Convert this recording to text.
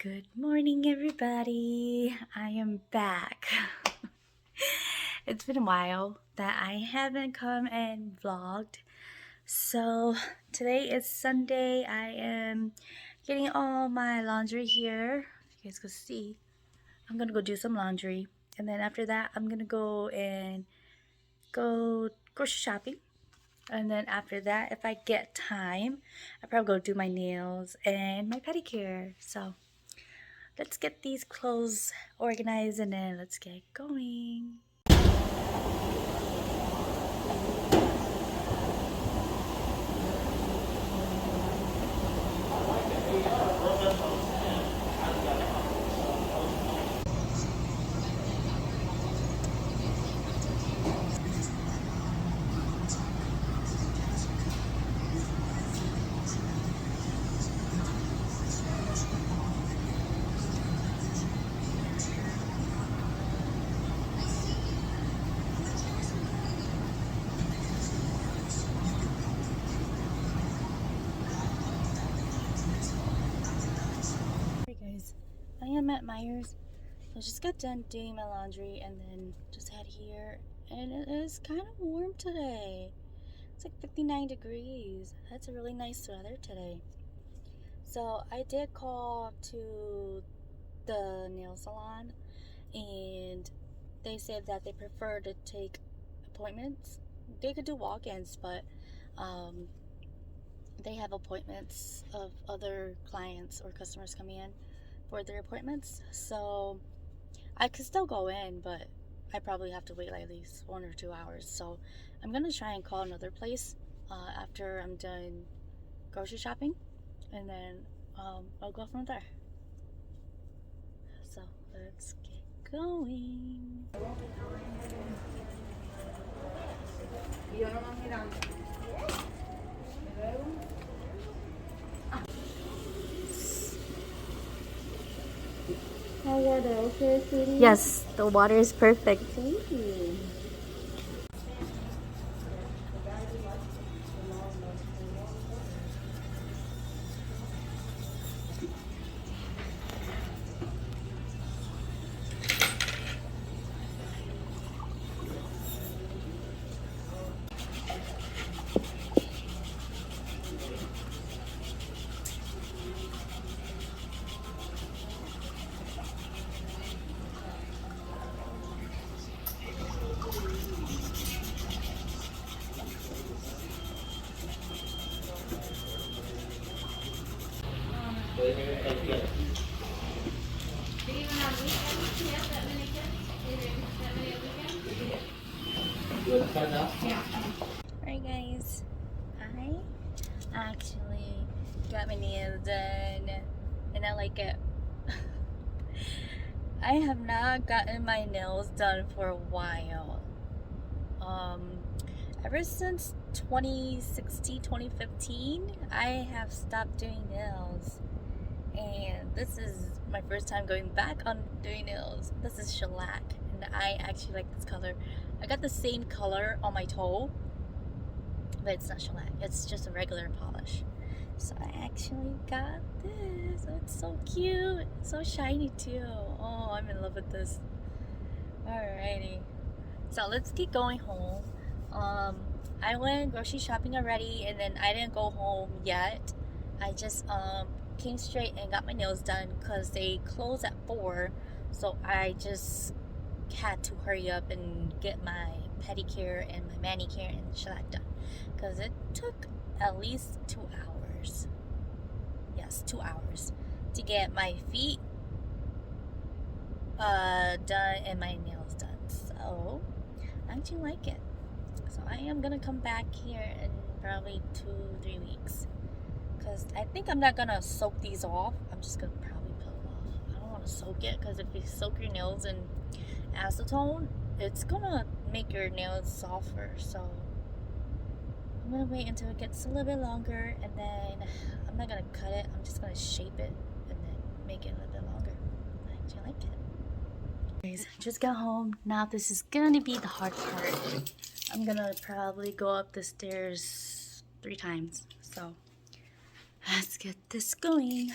Good morning, everybody. I am back. It's been a while that I haven't come and vlogged. So today is Sunday. I am getting all my laundry here. You guys can see. I'm gonna go do some laundry, and then after that, I'm gonna go grocery shopping. And then after that, if I get time, I probably go do my nails and my pedicure. So let's get these clothes organized and then let's get going. Hey guys, I am at Myers. I just got done doing my laundry and then just had here, and it is kind of warm today. It's like 59 degrees. That's a really nice weather today. So I did call to the nail salon and they said that they prefer to take appointments. They could do walk-ins, but they have appointments of other clients or customers coming in for their appointments. So I could still go in, but I probably have to wait like at least 1 or 2 hours. So I'm gonna try and call another place after I'm done grocery shopping, and then I'll go from there. So let's get going. Water, okay, sweetie? Yes, the water is perfect. Thank you. Alright guys, I actually got my nails done and I like it. I have not gotten my nails done for a while. Ever since 2016, 2015, I have stopped doing nails. And this is my first time going back on doing nails. This is shellac, and I actually like this color. I got the same color on my toe, but it's not shellac. It's just a regular polish. So I actually got this. Oh, it's so cute. So shiny too. Oh, I'm in love with this. Alrighty. So let's get going home. I went grocery shopping already, and then I didn't go home yet. I just came straight and got my nails done because they close at 4. So I just had to hurry up and get my pedicure and my manicure and shellac done because it took at least 2 hours. Yes, 2 hours to get my feet done and my nails done. So I actually like it. So I am gonna come back here in probably 2-3 weeks. Because I think I'm not gonna soak these off. I'm just gonna probably peel it off. I don't want to soak it because if you soak your nails in acetone, it's gonna make your nails softer. So I'm gonna wait until it gets a little bit longer, and then I'm not gonna cut it. I'm just gonna shape it and then make it a little bit longer. I actually like it. Guys, just got home. Now this is gonna be the hard part. I'm gonna probably go up the stairs 3 times. So let's get this going.